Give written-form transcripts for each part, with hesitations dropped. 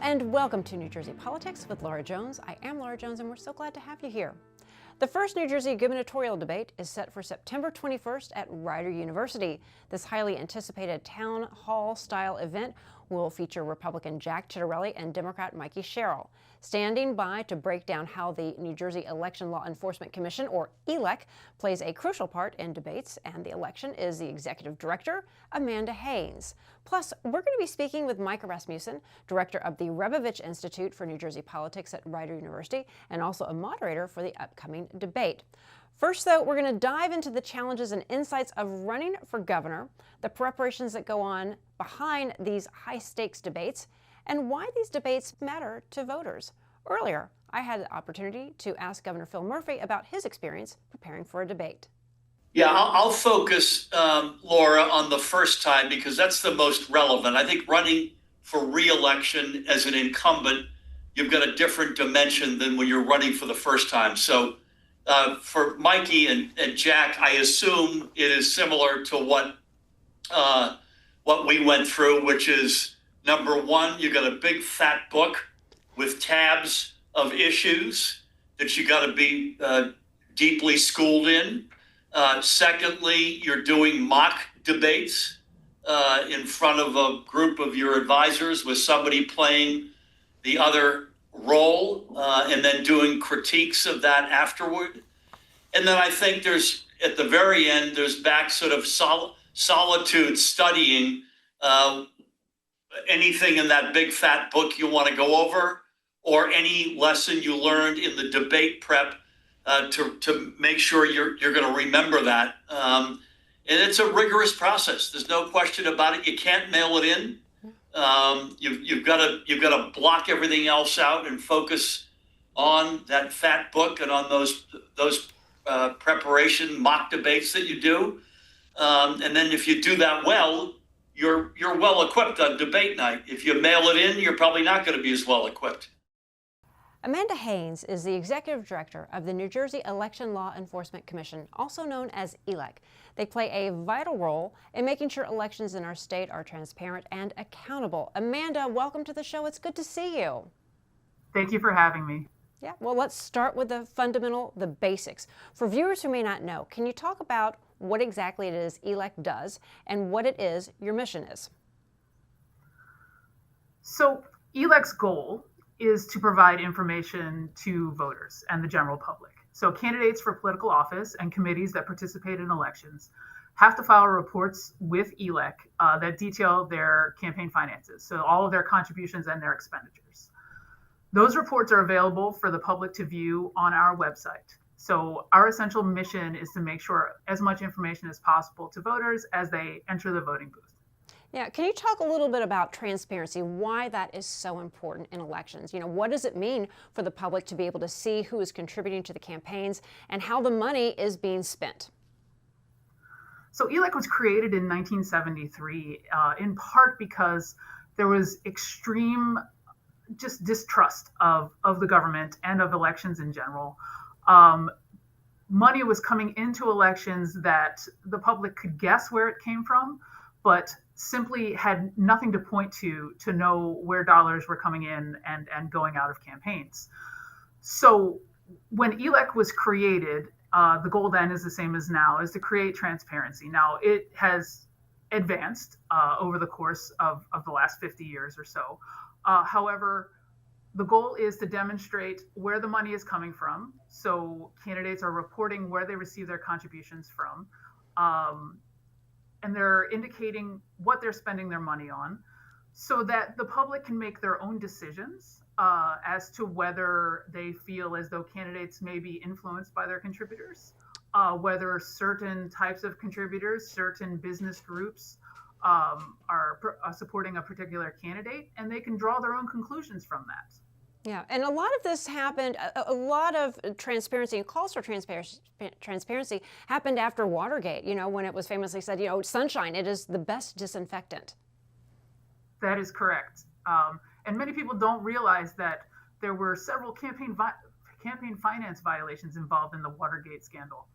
and welcome to New Jersey Politics with Laura Jones. I am Laura Jones, and we're so glad to have you here. The first New Jersey gubernatorial debate is set for September 21st at Rider University. This highly anticipated town hall-style event will feature Republican Jack Ciattarelli and Democrat Mikie Sherrill. Standing by to break down how the New Jersey Election Law Enforcement Commission, or ELEC, plays a crucial part in debates and the election is the executive director, Amanda Haines. Plus, we're going to be speaking with Micah Rasmussen, director of the Rebovich Institute for New Jersey Politics at Rider University, and also a moderator for the upcoming debate. First, though, we're going to dive into the challenges and insights of running for governor, the preparations that go on behind these high-stakes debates, and why these debates matter to voters. Earlier, I had the opportunity to ask Governor Phil Murphy about his experience preparing for a debate. Yeah, I'll focus, Laura, on the first time because that's the most relevant. I think running for re-election as an incumbent, you've got a different dimension than when you're running for the first time. So for Mikie and Jack, I assume it is similar to what we went through, which is number one, you got a big fat book with tabs of issues that you got to be deeply schooled in. Secondly, you're doing mock debates in front of a group of your advisors with somebody playing the other role and then doing critiques of that afterward. And then I think there's, at the very end, there's back sort of solitude studying anything in that big fat book you want to go over, or any lesson you learned in the debate prep to make sure you're going to remember that. And it's a rigorous process. There's no question about it. You can't mail it in. You've got to block everything else out and focus on that fat book and on those preparation mock debates that you do. And then if you do that well, you're well equipped on debate night. If you mail it in, you're probably not going to be as well equipped. Amanda Haines is the executive director of the New Jersey Election Law Enforcement Commission, also known as ELEC. They play a vital role in making sure elections in our state are transparent and accountable. Amanda, welcome to the show. It's good to see you. Thank you for having me. Yeah, well, let's start with the basics. For viewers who may not know, can you talk about what exactly it is ELEC does and what it is your mission is? So ELEC's goal is to provide information to voters and the general public. So candidates for political office and committees that participate in elections have to file reports with ELEC that detail their campaign finances, so all of their contributions and their expenditures. Those reports are available for the public to view on our website. So our essential mission is to make sure as much information as possible to voters as they enter the voting booth. Yeah, can you talk a little bit about transparency, why that is so important in elections? You know, what does it mean for the public to be able to see who is contributing to the campaigns and how the money is being spent? So ELEC was created in 1973, in part because there was extreme just distrust of the government and of elections in general. Money was coming into elections that the public could guess where it came from, but simply had nothing to point to know where dollars were coming in and going out of campaigns. So when ELEC was created, the goal then is the same as now, is to create transparency. Now, it has advanced over the course of the last 50 years or so. However, the goal is to demonstrate where the money is coming from. So candidates are reporting where they receive their contributions from. And they're indicating what they're spending their money on so that the public can make their own decisions as to whether they feel as though candidates may be influenced by their contributors, whether certain types of contributors, certain business groups are supporting a particular candidate, and they can draw their own conclusions from that. Yeah, and a lot of this happened, a lot of transparency and calls for transparency happened after Watergate, you know, when it was famously said, you know, sunshine, it is the best disinfectant. That is correct. And many people don't realize that there were several campaign finance violations involved in the Watergate scandal.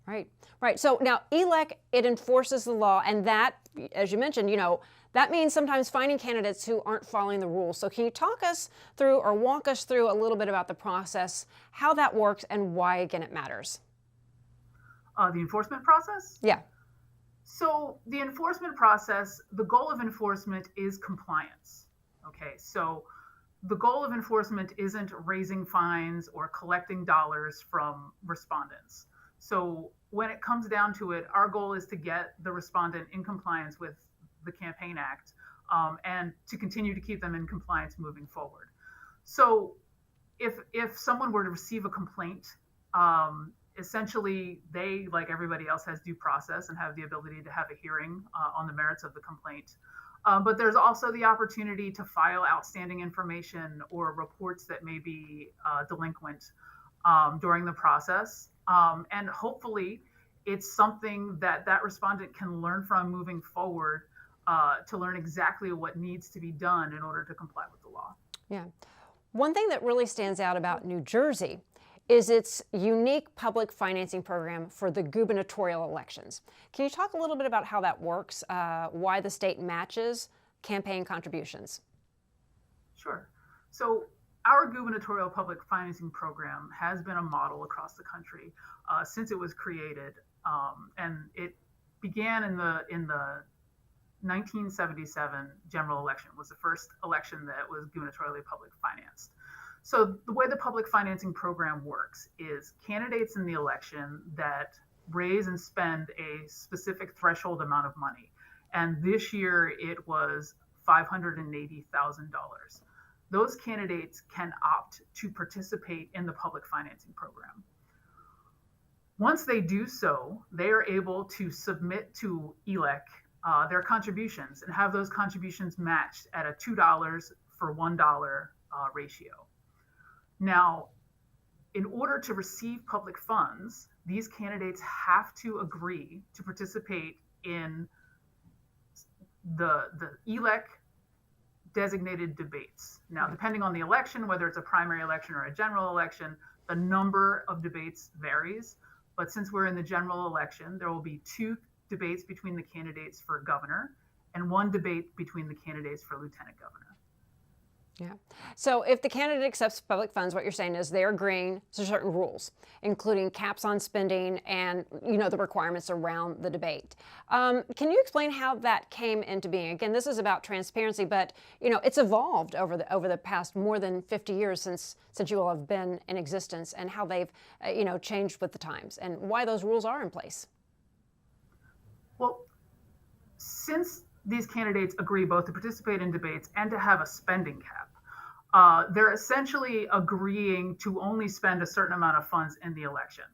Right, right. So now ELEC, it enforces the law, and that, as you mentioned, you know, That means sometimes finding candidates who aren't following the rules. So can you talk us through or walk us through a little bit about the process, how that works, and why, again, it matters? The enforcement process? Yeah. So the enforcement process, the goal of enforcement is compliance. Okay, so the goal of enforcement isn't raising fines or collecting dollars from respondents. So when it comes down to it, our goal is to get the respondent in compliance with the Campaign Act, and to continue to keep them in compliance moving forward. So if someone were to receive a complaint, essentially they, like everybody else, has due process and have the ability to have a hearing on the merits of the complaint. But there's also the opportunity to file outstanding information or reports that may be delinquent during the process. And hopefully it's something that respondent can learn from moving forward, to learn exactly what needs to be done in order to comply with the law. Yeah. One thing that really stands out about New Jersey is its unique public financing program for the gubernatorial elections. Can you talk a little bit about how that works, why the state matches campaign contributions? Sure. So our gubernatorial public financing program has been a model across the country since it was created, and it began in the 1977 general election. Was the first election that was gubernatorially public financed. So the way the public financing program works is candidates in the election that raise and spend a specific threshold amount of money. And this year it was $580,000. Those candidates can opt to participate in the public financing program. Once they do so, they are able to submit to ELEC their contributions and have those contributions matched at a $2 for $1 ratio. Now, in order to receive public funds, these candidates have to agree to participate in the ELEC designated debates. Now, depending on the election, whether it's a primary election or a general election, the number of debates varies. But since we're in the general election, there will be 2 debates between the candidates for governor and 1 debate between the candidates for lieutenant governor. Yeah. So if the candidate accepts public funds, what you're saying is they're agreeing to certain rules, including caps on spending and, the requirements around the debate. Can you explain how that came into being? Again, this is about transparency, but, it's evolved over the past more than 50 years since you all have been in existence, and how they've, changed with the times and why those rules are in place. Well, since these candidates agree both to participate in debates and to have a spending cap, they're essentially agreeing to only spend a certain amount of funds in the election.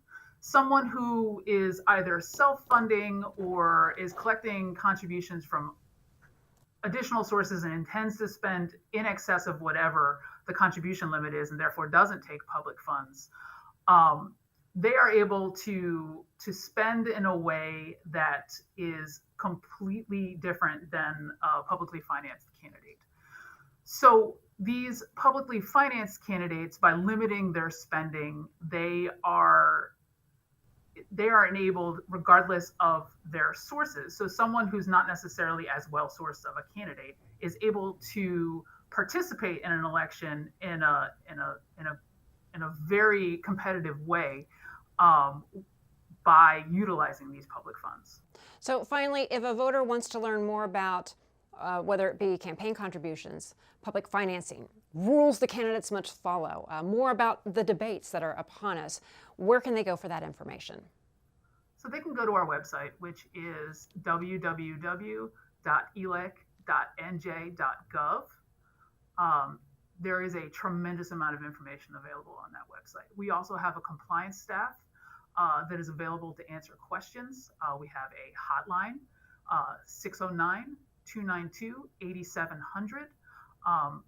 Someone who is either self-funding or is collecting contributions from additional sources and intends to spend in excess of whatever the contribution limit is and therefore doesn't take public funds, they are able to spend in a way that is completely different than a publicly financed candidate. So these publicly financed candidates, by limiting their spending, they are enabled regardless of their sources. So someone who's not necessarily as well sourced of a candidate is able to participate in an election in a very competitive way, by utilizing these public funds. So finally, if a voter wants to learn more about whether it be campaign contributions, public financing, rules the candidates must follow, more about the debates that are upon us, where can they go for that information? So they can go to our website, which is www.elec.nj.gov. There is a tremendous amount of information available on that website. We also have a compliance staff that is available to answer questions. We have a hotline, 609-292-8700.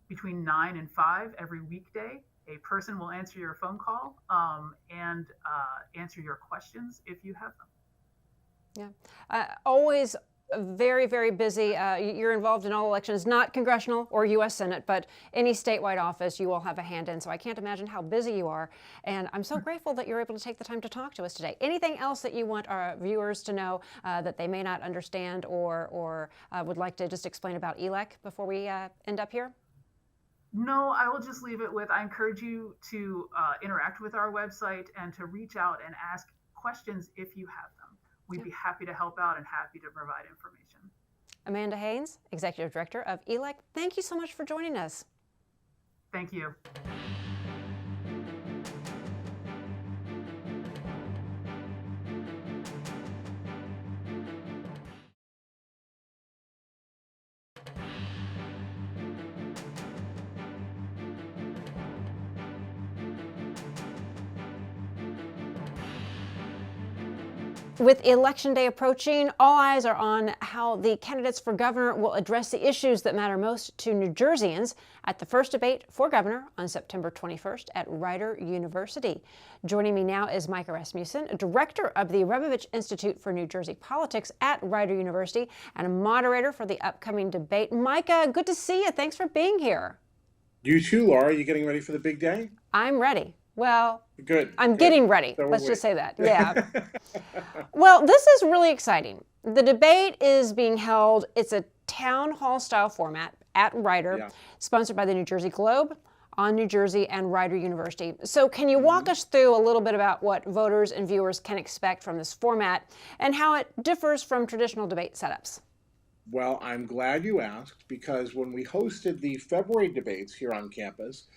Between 9 and 5 every weekday, a person will answer your phone call and answer your questions if you have them. Yeah. Always very, very busy. You're involved in all elections, not congressional or U.S. Senate, but any statewide office you will have a hand in. So I can't imagine how busy you are. And I'm so grateful that you're able to take the time to talk to us today. Anything else that you want our viewers to know that they may not understand or would like to just explain about ELEC before we end up here? No, I will just leave it with, I encourage you to interact with our website and to reach out and ask questions if you have them. We'd be happy to help out and happy to provide information. Amanda Haines, Executive Director of ELEC, thank you so much for joining us. Thank you. With Election Day approaching, all eyes are on how the candidates for governor will address the issues that matter most to New Jerseyans at the first debate for governor on September 21st at Rider University. Joining me now is Micah Rasmussen, director of the Rebovich Institute for New Jersey Politics at Rider University and a moderator for the upcoming debate. Micah, good to see you. Thanks for being here. You too, Laura. Are you getting ready for the big day? I'm ready. Well, good. I'm getting ready. So Let's just say that. Yeah. Well, this is really exciting. The debate is being held. It's a town hall style format at Rider, sponsored by the New Jersey Globe, on New Jersey, and Rider University. So can you walk us through a little bit about what voters and viewers can expect from this format and how it differs from traditional debate setups? Well, I'm glad you asked, because when we hosted the February debates here on campus,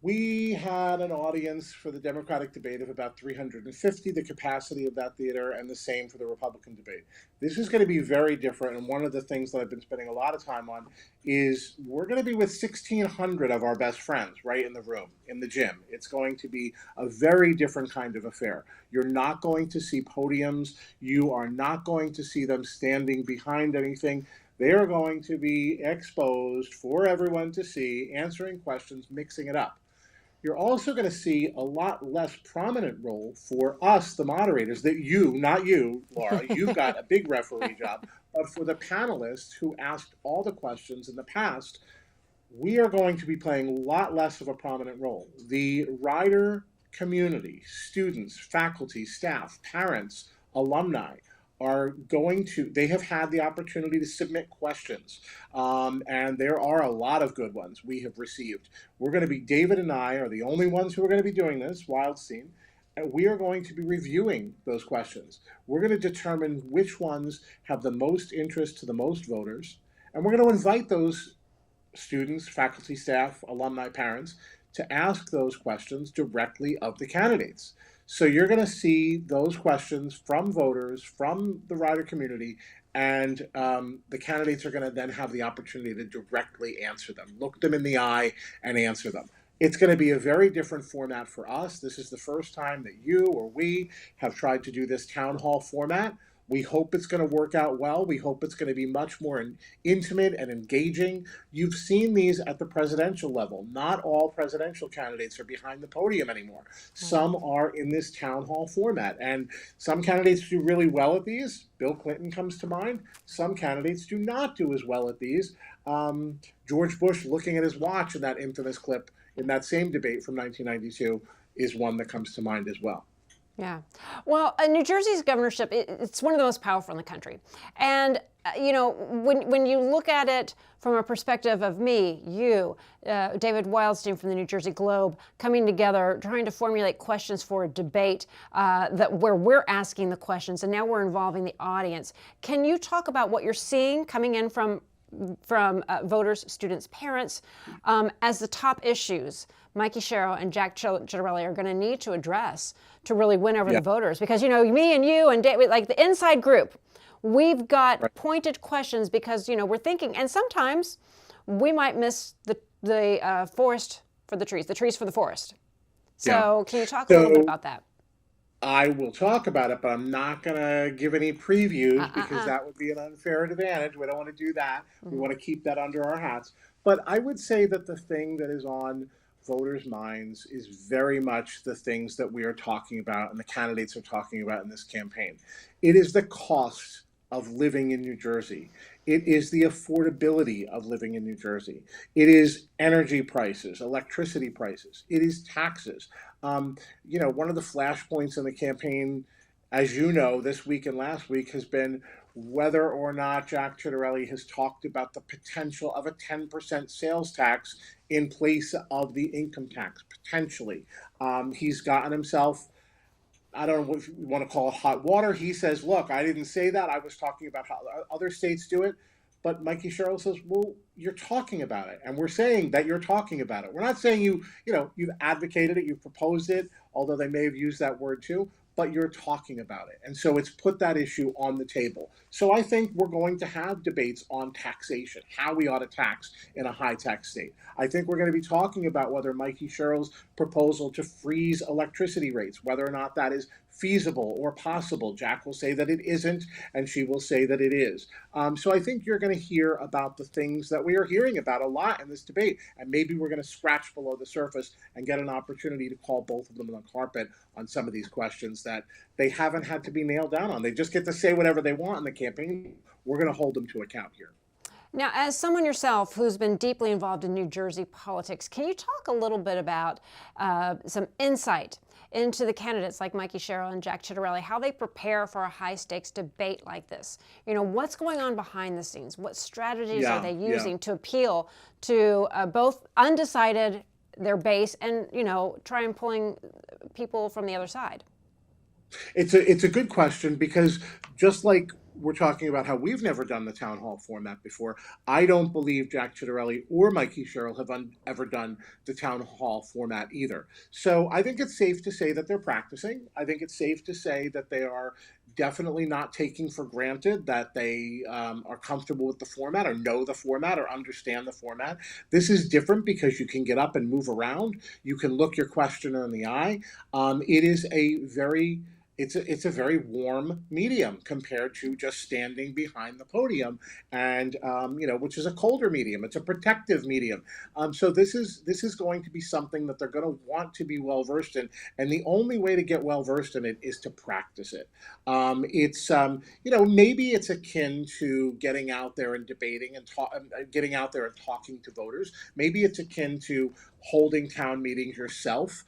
we had an audience for the Democratic debate of about 350, the capacity of that theater, and the same for the Republican debate. This is going to be very different, and one of the things that I've been spending a lot of time on is we're going to be with 1,600 of our best friends right in the room, in the gym. It's going to be a very different kind of affair. You're not going to see podiums. You are not going to see them standing behind anything. They are going to be exposed for everyone to see, answering questions, mixing it up. You're also going to see a lot less prominent role for us, the moderators, that you, not you, Laura, you've got a big referee job, but for the panelists who asked all the questions in the past, we are going to be playing a lot less of a prominent role. The Rider community, students, faculty, staff, parents, alumni, are going to, they have had the opportunity to submit questions. And there are a lot of good ones we have received. We're going to be, David and I are the only ones who are going to be doing this, Wildstein, and we are going to be reviewing those questions. We're going to determine which ones have the most interest to the most voters. And we're going to invite those students, faculty, staff, alumni, parents to ask those questions directly of the candidates. So you're going to see those questions from voters, from the Rider community, and the candidates are going to then have the opportunity to directly answer them, look them in the eye and answer them. It's going to be a very different format for us. This is the first time that you or we have tried to do this town hall format. We hope it's going to work out well. We hope it's going to be much more intimate and engaging. You've seen these at the presidential level. Not all presidential candidates are behind the podium anymore. Some are in this town hall format. And some candidates do really well at these. Bill Clinton comes to mind. Some candidates do not do as well at these. George Bush looking at his watch in that infamous clip in that same debate from 1992 is one that comes to mind as well. Yeah. Well, New Jersey's governorship, it's one of the most powerful in the country. And, you know, when you look at it from a perspective of me, you, David Wildstein from the New Jersey Globe, coming together, trying to formulate questions for a debate where we're asking the questions, and now we're involving the audience. Can you talk about what you're seeing coming in from voters, students, parents, as the top issues Mikie Sherrill and Jack Ciattarelli are going to need to address to really win over the voters? Because, you know, me and you and David, like the inside group, we've got pointed questions because, you know, we're thinking, and sometimes we might miss the forest for the trees for the forest. So can you talk a little bit about that? I will talk about it, but I'm not going to give any previews because that would be an unfair advantage. We don't want to do that. We want to keep that under our hats. But I would say that the thing that is on voters' minds is very much the things that we are talking about and the candidates are talking about in this campaign. It is the cost of living in New Jersey. It is the affordability of living in New Jersey. It is energy prices, electricity prices. It is taxes. One of the flashpoints in the campaign, as you know, this week and last week has been whether or not Jack Ciattarelli has talked about the potential of a 10% sales tax in place of the income tax, potentially. He's gotten himself, I don't know if you want to call it hot water. He says, look, I didn't say that. I was talking about how other states do it. But Mikie Sherrill says, well, you're talking about it. And we're saying that you're talking about it. We're not saying you've advocated it, you've proposed it, although they may have used that word too, but you're talking about it. And so it's put that issue on the table. So I think we're going to have debates on taxation, how we ought to tax in a high tax state. I think we're going to be talking about whether Mikie Sherrill's proposal to freeze electricity rates, whether or not that is feasible or possible. Jack will say that it isn't, and she will say that it is. So I think you're going to hear about the things that we are hearing about a lot in this debate, and maybe we're going to scratch below the surface and get an opportunity to call both of them on the carpet on some of these questions that they haven't had to be nailed down on. They just get to say whatever they want in the campaign. We're going to hold them to account here. Now, as someone yourself who's been deeply involved in New Jersey politics, can you talk a little bit about some insight into the candidates like Mikie Sherrill and Jack Ciattarelli, how they prepare for a high-stakes debate like this? What's going on behind the scenes? What strategies are they using to appeal to both undecided, their base, and, try and pulling people from the other side? It's a good question, because just like we're talking about how we've never done the town hall format before, I don't believe Jack Ciattarelli or Mikie Sherrill have ever done the town hall format either. So I think it's safe to say that they're practicing. I think it's safe to say that they are definitely not taking for granted that they are comfortable with the format or know the format or understand the format. This is different because you can get up and move around. You can look your questioner in the eye. It is a very it's a very warm medium compared to just standing behind the podium, and which is a colder medium. It's a protective medium. So this is going to be something that they're going to want to be well versed in, and the only way to get well versed in it is to practice it. Maybe it's akin to getting out there and debating and getting out there and talking to voters. Maybe it's akin to holding town meetings yourself,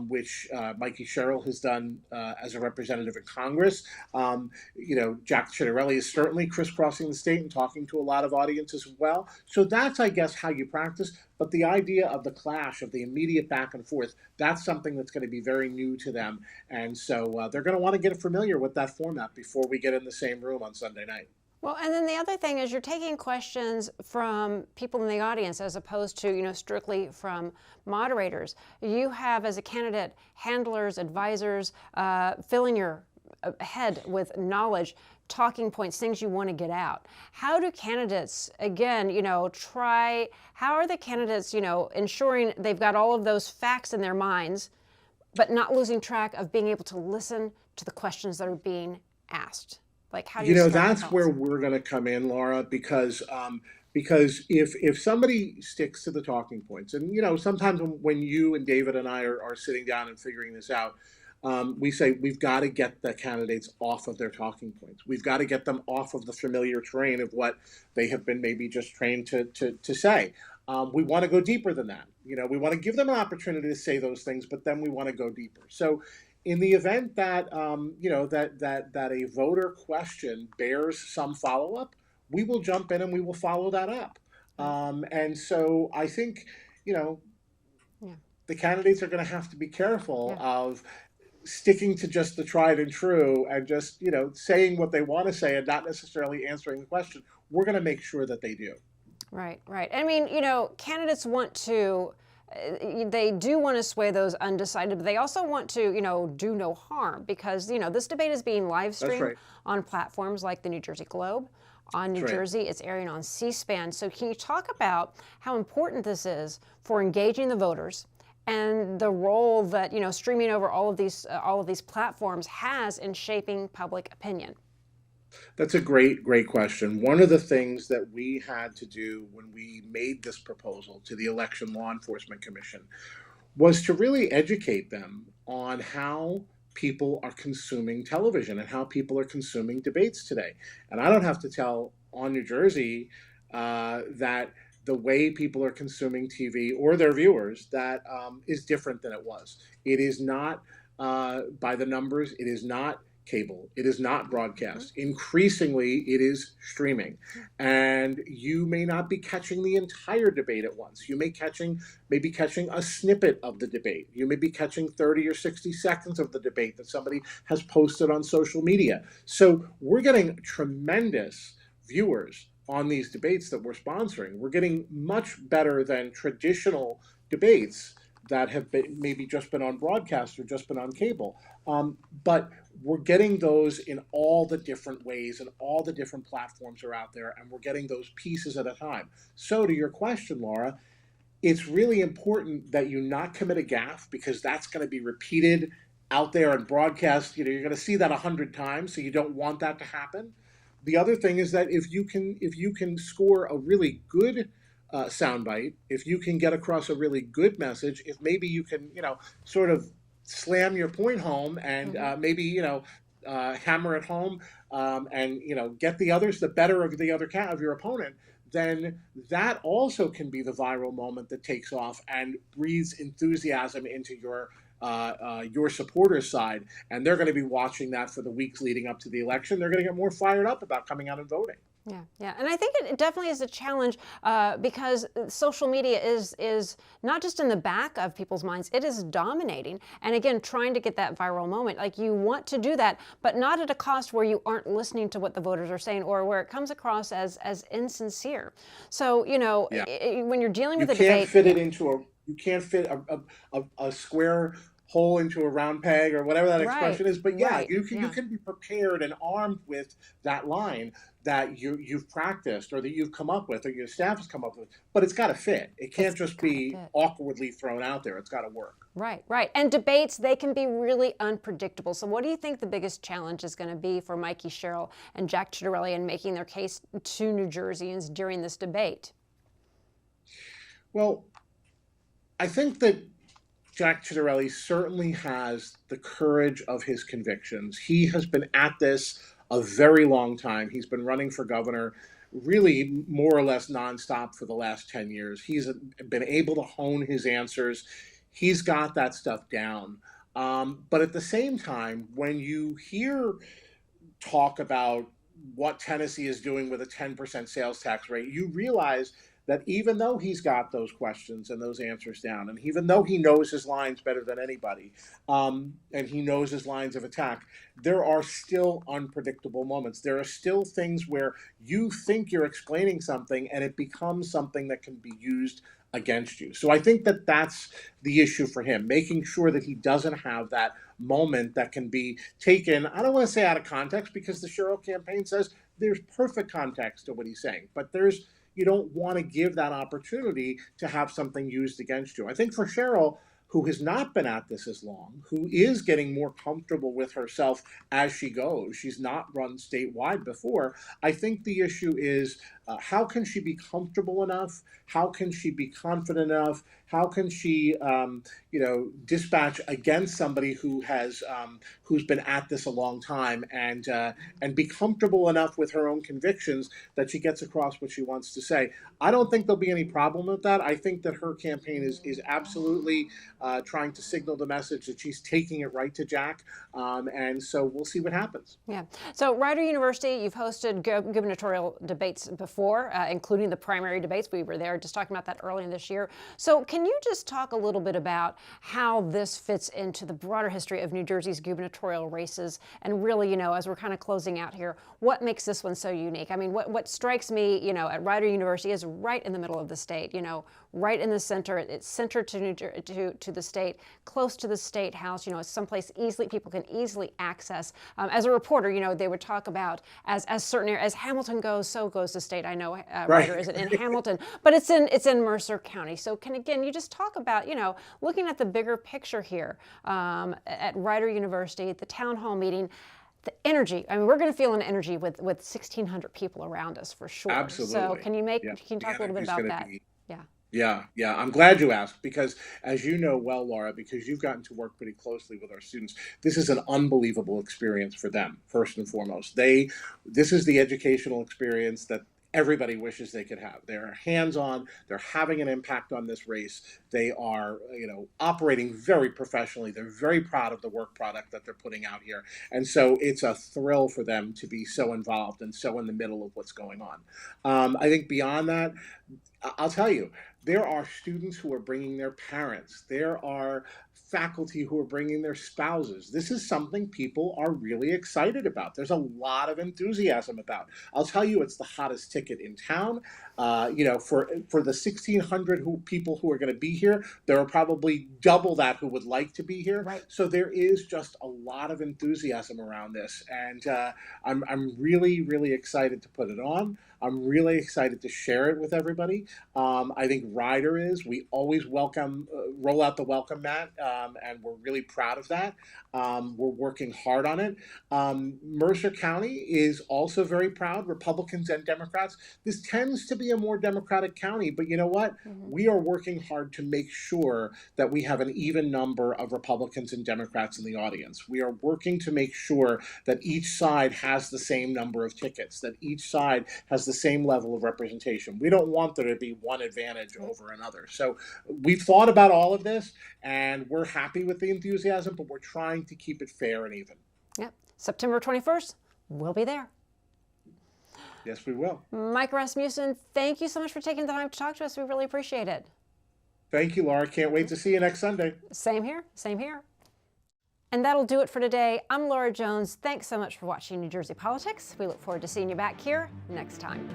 which Mikie Sherrill has done as a representative in Congress. Jack Ciattarelli is certainly crisscrossing the state and talking to a lot of audiences as well. So that's, I guess, how you practice. But the idea of the clash, of the immediate back and forth, that's something that's going to be very new to them. And so they're going to want to get familiar with that format before we get in the same room on Sunday night. Well, and then the other thing is you're taking questions from people in the audience as opposed to, strictly from moderators. You have, as a candidate, handlers, advisors, filling your head with knowledge, talking points, things you want to get out. How do candidates, again, how are the candidates, ensuring they've got all of those facts in their minds, but not losing track of being able to listen to the questions that are being asked? Like, how do you that's where we're going to come in, Laura, because if somebody sticks to the talking points, and sometimes when you and David and I are sitting down and figuring this out, we say we've got to get the candidates off of their talking points. We've got to get them off of the familiar terrain of what they have been maybe just trained to say. We want to go deeper than that. We want to give them an opportunity to say those things, but then we want to go deeper. So in the event that that a voter question bears some follow-up, we will jump in and we will follow that up. And so I think the candidates are going to have to be careful of sticking to just the tried and true and just saying what they want to say and not necessarily answering the question. We're going to make sure that they do. Right. I mean, candidates want to. They do want to sway those undecided, but they also want to, do no harm, because, this debate is being live streamed on platforms like the New Jersey Globe. On New Jersey, it's airing on C-SPAN. So can you talk about how important this is for engaging the voters and the role that, streaming over all of these platforms has in shaping public opinion? That's a great question. One of the things that we had to do when we made this proposal to the Election Law Enforcement Commission was to really educate them on how people are consuming television and how people are consuming debates today. And I don't have to tell on New Jersey that the way people are consuming TV or their viewers that is different than it was. It is not by the numbers. It is not cable. It is not broadcast. Increasingly, it is streaming. And you may not be catching the entire debate at once. You may be catching a snippet of the debate. You may be catching 30 or 60 seconds of the debate that somebody has posted on social media. So we're getting tremendous viewers on these debates that we're sponsoring. We're getting much better than traditional debates that have maybe just been on broadcast or just been on cable. But we're getting those in all the different ways, and all the different platforms are out there, and we're getting those pieces at a time. So to your question, Laura, it's really important that you not commit a gaffe, because that's going to be repeated out there and broadcast. You're going to see that 100 times, so you don't want that to happen. The other thing is that if you can score a really good soundbite, if you can get across a really good message, if maybe you can, sort of slam your point home and maybe, hammer it home and, get the better of the other of your opponent, then that also can be the viral moment that takes off and breathes enthusiasm into your supporters' side, and they're going to be watching that for the weeks leading up to the election. They're going to get more fired up about coming out and voting. Yeah, and I think it definitely is a challenge because social media is not just in the back of people's minds, it is dominating. And again, trying to get that viral moment, like you want to do that, but not at a cost where you aren't listening to what the voters are saying or where it comes across as insincere. So, when you're dealing with a debate, you can't fit a square hole into a round peg or whatever that expression is. But you can be prepared and armed with that line that you've practiced or that you've come up with or your staff has come up with, but it's got to fit. It can't just be awkwardly thrown out there. It's got to work. Right. And debates, they can be really unpredictable. So what do you think the biggest challenge is going to be for Mikie Sherrill and Jack Ciattarelli in making their case to New Jerseyans during this debate? Well, I think that Jack Ciattarelli certainly has the courage of his convictions. He has been at this a very long time. He's been running for governor really more or less nonstop for the last 10 years. He's been able to hone his answers. He's got that stuff down. But at the same time, when you hear talk about what Tennessee is doing with a 10% sales tax rate, you realize that even though he's got those questions and those answers down, and even though he knows his lines better than anybody, and he knows his lines of attack, there are still unpredictable moments. There are still things where you think you're explaining something and it becomes something that can be used against you. So I think that that's the issue for him, making sure that he doesn't have that moment that can be taken, I don't want to say out of context, because the Sherrill campaign says there's perfect context to what he's saying, but you don't want to give that opportunity to have something used against you. I think for Sherrill, who has not been at this as long, who is getting more comfortable with herself as she goes, she's not run statewide before, I think the issue is how can she be comfortable enough? How can she be confident enough? How can she, dispatch against somebody who's been at this a long time and be comfortable enough with her own convictions that she gets across what she wants to say? I don't think there'll be any problem with that. I think that her campaign is absolutely trying to signal the message that she's taking it right to Jack, and so we'll see what happens. Yeah. So Rider University, you've hosted gubernatorial debates before, including the primary debates. We were there just talking about that early in this year. So can you just talk a little bit about how this fits into the broader history of New Jersey's gubernatorial races, and really, as we're kind of closing out here, what makes this one so unique? I mean, what strikes me, at Rider University is right in the middle of the state, right in the center. It's centered to the state, close to the state house. It's someplace people can easily access. As a reporter, they would talk about as certain areas, as Hamilton goes, so goes the state. I know Rider isn't in Hamilton, but it's in Mercer County. So you just talk about looking at the bigger picture here at Rider University, at the town hall meeting. The energy. I mean, we're going to feel an energy with 1,600 people around us for sure. Absolutely. So can you talk a little bit about that? Yeah, I'm glad you asked because, as you know well, Laura, because you've gotten to work pretty closely with our students, this is an unbelievable experience for them, first and foremost. This is the educational experience that everybody wishes they could have. They're hands-on, they're having an impact on this race. They are, operating very professionally. They're very proud of the work product that they're putting out here. And so it's a thrill for them to be so involved and so in the middle of what's going on. I think beyond that, I'll tell you, there are students who are bringing their parents. There are faculty who are bringing their spouses. This is something people are really excited about. There's a lot of enthusiasm about. I'll tell you, it's the hottest ticket in town. For the 1,600 people who are going to be here, there are probably double that who would like to be here. Right. So there is just a lot of enthusiasm around this, and I'm really, really excited to put it on. I'm really excited to share it with everybody. I think Ryder is. We always roll out the welcome mat, and we're really proud of that. We're working hard on it. Mercer County is also very proud, Republicans and Democrats. This tends to be a more Democratic county, but you know what? Mm-hmm. We are working hard to make sure that we have an even number of Republicans and Democrats in the audience. We are working to make sure that each side has the same number of tickets, that each side has the same level of representation. We don't want there to be one advantage over another. So we've thought about all of this, and we're happy with the enthusiasm, but we're trying to keep it fair and even. Yep. September 21st, we'll be there. Yes, we will. Micah Rasmussen, thank you so much for taking the time to talk to us. We really appreciate it. Thank you, Laura. Can't wait to see you next Sunday. Same here. Same here. And that'll do it for today. I'm Laura Jones. Thanks so much for watching New Jersey Politics. We look forward to seeing you back here next time.